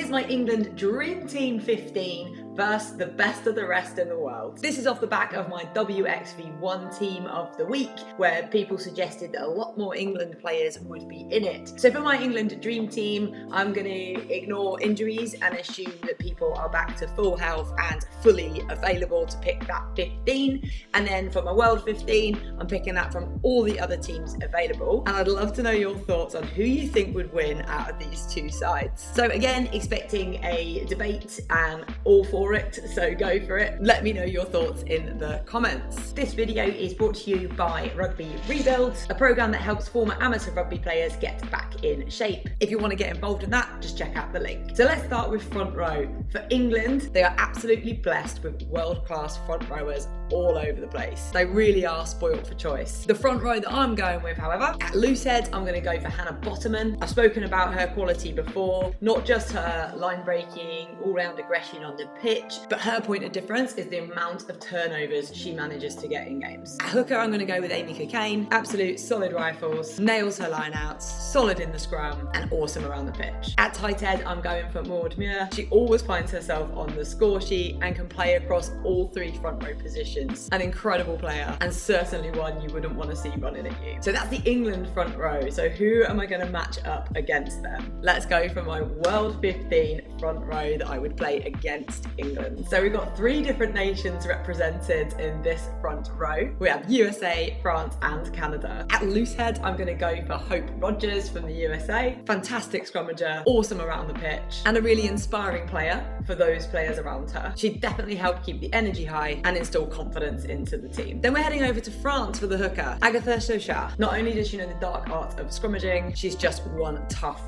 here's my England Dream Team 15 versus the best of the rest in the world. This is off the back of my WXV1 team of the week, where people suggested that a lot more England players would be in it. So for my England Dream Team, I'm going to ignore injuries and assume that people are back to full health and fully available to pick that 15. And then for my World 15, I'm picking that from all the other teams available. And I'd love to know your thoughts on who you think would win out of these two sides. So again, expecting a debate and all for it, so go for it. Let me know your thoughts in the comments. This video is brought to you by Rugby Rebuild, a program that helps former amateur rugby players get back in shape. If you want to get involved in that, just check out the link. So let's start with front row. For England, they are absolutely blessed with world-class front rowers all over the place. They really are spoiled for choice. The front row that I'm going with, however, at loosehead, I'm going to go for Hannah Bottoman. I've spoken about her quality before, not just her line breaking, all-round aggression on the pitch, but her point of difference is the amount of turnovers she manages to get in games. At hooker, I'm going to go with Amy Cockayne. Absolute solid rifles, nails her line-outs, solid in the scrum, and awesome around the pitch. At tight head, I'm going for Maud Muir. She always finds herself on the score sheet and can play across all three front row positions. An incredible player, and certainly one you wouldn't want to see running at you. So that's the England front row. So who am I going to match up against them? Let's go for my World 15 front row that I would play against England. So we've got three different nations represented in this front row. We have USA, France, and Canada. At loosehead, I'm going to go for Hope Rogers from the USA. Fantastic scrummager, awesome around the pitch, and a really inspiring player for those players around her. She definitely helped keep the energy high and instill confidence into the team. Then we're heading over to France for the hooker, Agatha Sochard. Not only does she know the dark art of scrummaging, she's just one tough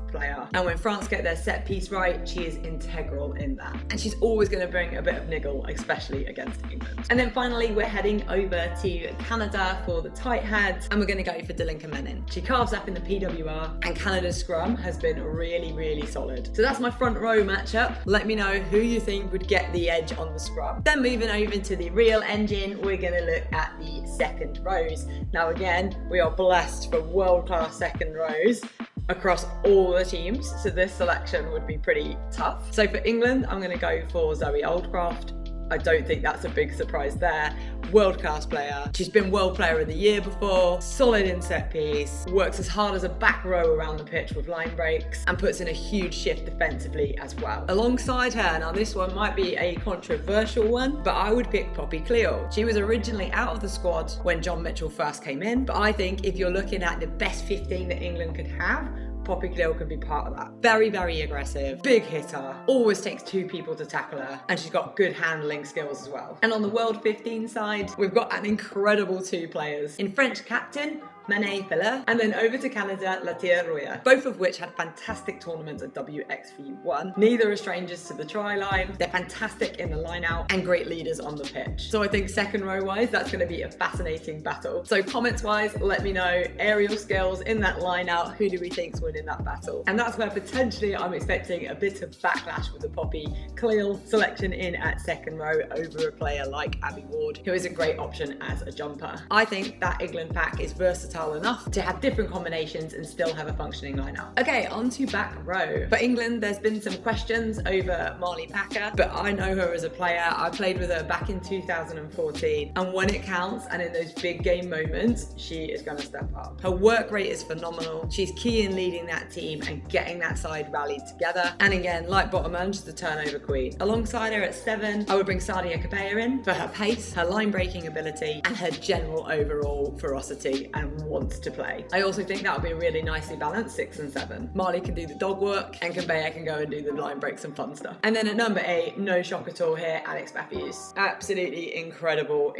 player. And when France get their set piece right, she is integral in that. And she's always going to bring a bit of niggle, especially against England. And then finally, we're heading over to Canada for the tight head, and we're going to go for Dalinka Menin. She carves up in the PWR, and Canada's scrum has been really solid. So that's my front row matchup. Let me know who you think would get the edge on the scrum. Then moving over to the real engine, we're going to look at the second rows. Now again, we are blessed for world-class second rows across all the teams, so this selection would be pretty tough. So for England, I'm going to go for Zoe Oldcroft. I don't think that's a big surprise there. World-class player. She's been World Player of the Year before, solid in set piece, works as hard as a back row around the pitch with line breaks, and puts in a huge shift defensively as well. Alongside her, now this one might be a controversial one, but I would pick Poppy Cleall. She was originally out of the squad when John Mitchell first came in, but I think if you're looking at the best 15 that England could have, Poppy Cleall could be part of that. Very aggressive, big hitter, always takes two people to tackle her, and she's got good handling skills as well. And on the World 15 side, we've got an incredible two players. In French captain, Mané Filler, and then over to Canada, Latia Roya, both of which had fantastic tournaments at WXV1. Neither are strangers to the try line. They're fantastic in the line out and great leaders on the pitch. So I think second row wise, that's going to be a fascinating battle. So comments wise, let me know aerial skills in that line out. Who do we think's winning that battle? And that's where potentially I'm expecting a bit of backlash with the Poppy Cleall selection in at second row over a player like Abby Ward, who is a great option as a jumper. I think that England pack is versatile enough to have different combinations and still have a functioning lineup. Okay, on to back row. For England, there's been some questions over Marley Packer, but I know her as a player. I played with her back in 2014, and when it counts and in those big game moments, she is going to step up. Her work rate is phenomenal. She's key in leading that team and getting that side rallied together. And again, like Bottoman, she's the turnover queen. Alongside her at 7, I would bring Sadia Kabea in for her pace, her line breaking ability, and her general overall ferocity and wants to play. I also think that would be really nicely balanced 6 and 7. Marley can do the dog work, and Kabea can go and do the line breaks and fun stuff. And then at number 8, no shock at all here, Alex Matthews. Absolutely incredible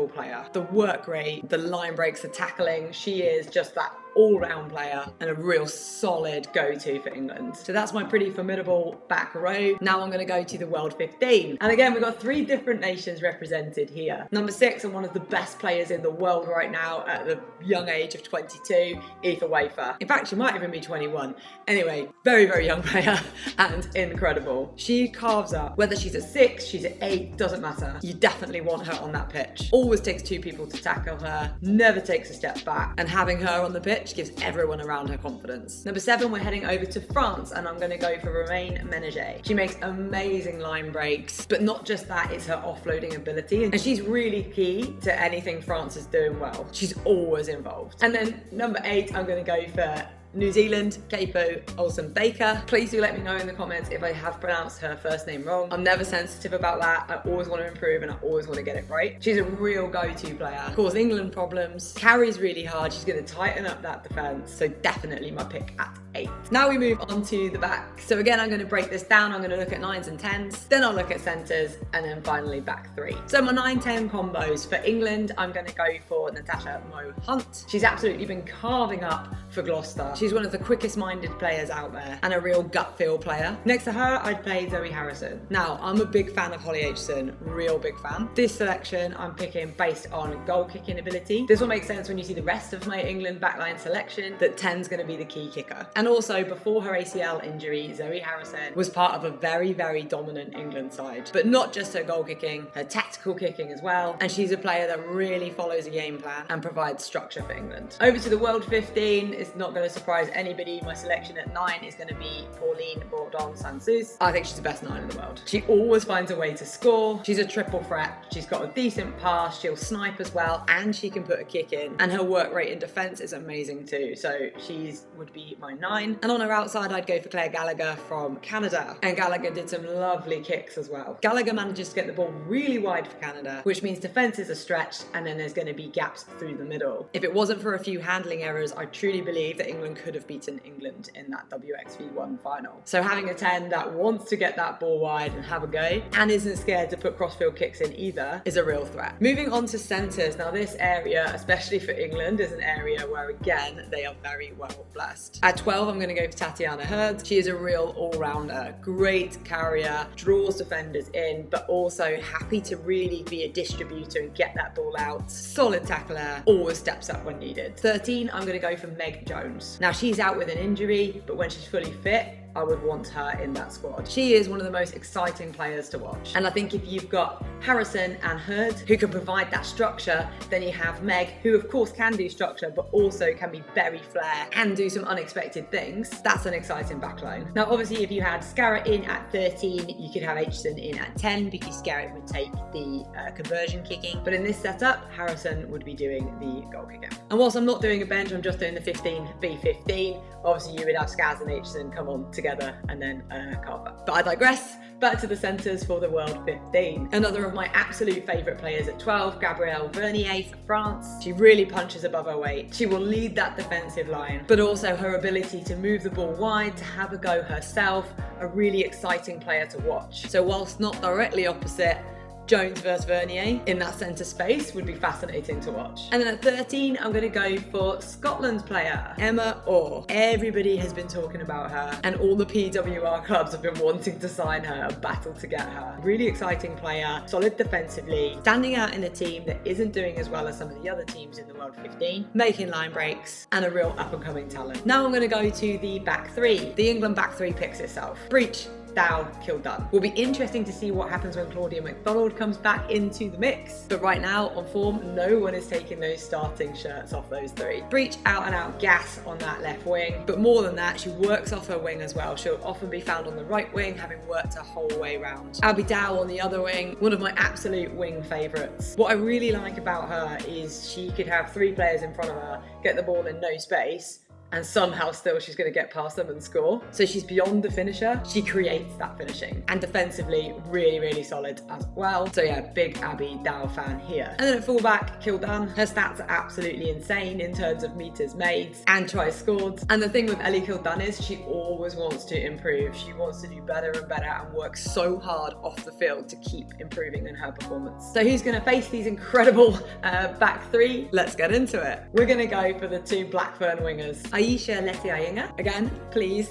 player. The work rate, the line breaks, the tackling, she is just that all-round player and a real solid go-to for England. So that's my pretty formidable back row. Now I'm going to go to the World 15. And again, we've got 3 different nations represented here. Number 6, and one of the best players in the world right now at the young age of 22, Aoife Wafer. In fact, she might even be 21. Anyway, very young player and incredible. She carves up. Whether she's at 6, she's at 8, doesn't matter. You definitely want her on that pitch. Always takes 2 people to tackle her, never takes a step back, and having her on the pitch pitch, gives everyone around her confidence. Number 7, we're heading over to France, and I'm going to go for Romaine Ménager. She makes amazing line breaks, but not just that, it's her offloading ability, and she's really key to anything France is doing well. She's always involved. And then number 8, I'm going to go for New Zealand, Capo Olsen-Baker. Please do let me know in the comments if I have pronounced her first name wrong. I'm never sensitive about that. I always want to improve and I always want to get it right. She's a real go-to player. Causes England problems, carries really hard. She's going to tighten up that defence. So definitely my pick at 8. Now we move on to the back. So again, I'm going to break this down. I'm going to look at 9s and 10s. Then I'll look at centres and then finally back 3. So my 9-10 combos for England, I'm going to go for Natasha Moe Hunt. She's absolutely been carving up for Gloucester. She's one of the quickest minded players out there and a real gut feel player. Next to her, I'd play Zoe Harrison. Now, I'm a big fan of Holly Aitchison, real big fan. This selection I'm picking based on goal kicking ability. This will make sense when you see the rest of my England backline selection, that 10's going to be the key kicker. And also, before her ACL injury, Zoe Harrison was part of a very, very dominant England side. But not just her goal kicking, her tactical kicking as well. And she's a player that really follows a game plan and provides structure for England. Over to the World 15, it's not going to surprise anybody. My selection at 9 is going to be Pauline Bourdon-Sansus. I think she's the best 9 in the world. She always finds a way to score. She's a triple threat. She's got a decent pass. She'll snipe as well, and she can put a kick in. And her work rate in defence is amazing too. So she's would be my 9. And on her outside, I'd go for Claire Gallagher from Canada. And Gallagher did some lovely kicks as well. Gallagher manages to get the ball really wide for Canada, which means defences are stretched, and then there's going to be gaps through the middle. If it wasn't for a few handling errors, I truly believe that England could have beaten England in that WXV1 final. So having a 10 that wants to get that ball wide and have a go, and isn't scared to put crossfield kicks in either, is a real threat. Moving on to centres. Now this area, especially for England, is an area where again, they are very well blessed. At 12, I'm going to go for Tatiana Hurd. She is a real all-rounder, great carrier, draws defenders in, but also happy to really be a distributor and get that ball out. Solid tackler, always steps up when needed. 13, I'm going to go for Meg Jones. Now she's out with an injury, but when she's fully fit, I would want her in that squad. She is one of the most exciting players to watch. And I think if you've got Harrison and Hurd who can provide that structure, then you have Meg, who of course can do structure, but also can be very flair and do some unexpected things. That's an exciting backline. Now, obviously, if you had Scarrett in at 13, you could have Aitchison in at 10 because Scarrett would take the conversion kicking. But in this setup, Harrison would be doing the goal kicking. And whilst I'm not doing a bench, I'm just doing the 15v15. Obviously, you would have Skaz and Aitchison come on together and then Carver. But I digress. Back to the centres for the World 15. Another of my absolute favourite players at 12, Gabrielle Vernier for France. She really punches above her weight. She will lead that defensive line, but also her ability to move the ball wide, to have a go herself, a really exciting player to watch. So whilst not directly opposite, Jones versus Vernier in that centre space would be fascinating to watch. And then at 13, I'm going to go for Scotland's player, Emma Orr. Everybody has been talking about her, and all the PWR clubs have been wanting to sign her and battle to get her. Really exciting player, solid defensively, standing out in a team that isn't doing as well as some of the other teams in the World 15, making line breaks, and a real up-and-coming talent. Now I'm going to go to the back 3. The England back 3 picks itself. Breach, Dow, Kildun. Will be interesting to see what happens when Claudia McDonald comes back into the mix. But right now, on form, no one is taking those starting shirts off those 3. Breach, out and out gas on that left wing. But more than that, she works off her wing as well. She'll often be found on the right wing, having worked her whole way round. Abby Dow on the other wing, one of my absolute wing favourites. What I really like about her is she could have 3 players in front of her, get the ball in no space, and somehow still she's going to get past them and score. So she's beyond the finisher. She creates that finishing. And defensively, really, really solid as well. So yeah, big Abby Dow fan here. And then at fullback, Kildun. Her stats are absolutely insane in terms of meters made and tries scored. And the thing with Ellie Kildun is she always wants to improve. She wants to do better and better and work so hard off the field to keep improving in her performance. So who's going to face these incredible back 3? Let's get into it. We're going to go for the 2 Blackburn wingers. Aisha Letiayenga, again, please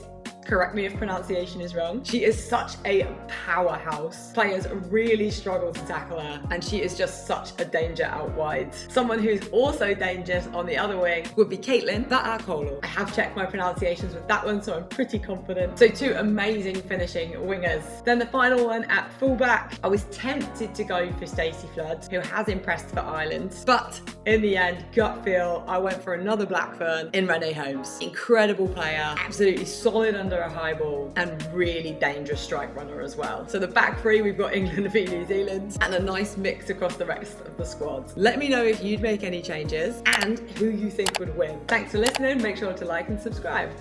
correct me if pronunciation is wrong. She is such a powerhouse. Players really struggle to tackle her, and she is just such a danger out wide. Someone who's also dangerous on the other wing would be Caitlin Vaakolo. I have checked my pronunciations with that one, so I'm pretty confident. So two amazing finishing wingers. Then the final one at fullback, I was tempted to go for Stacey Flood, who has impressed for Ireland, but in the end, gut feel, I went for another Blackburn in Renee Holmes. Incredible player, absolutely solid under a high ball, and really dangerous strike runner as well. So the back three, we've got England v New Zealand, and a nice mix across the rest of the squad. Let me know if you'd make any changes and who you think would win. Thanks for listening. Make sure to like and subscribe.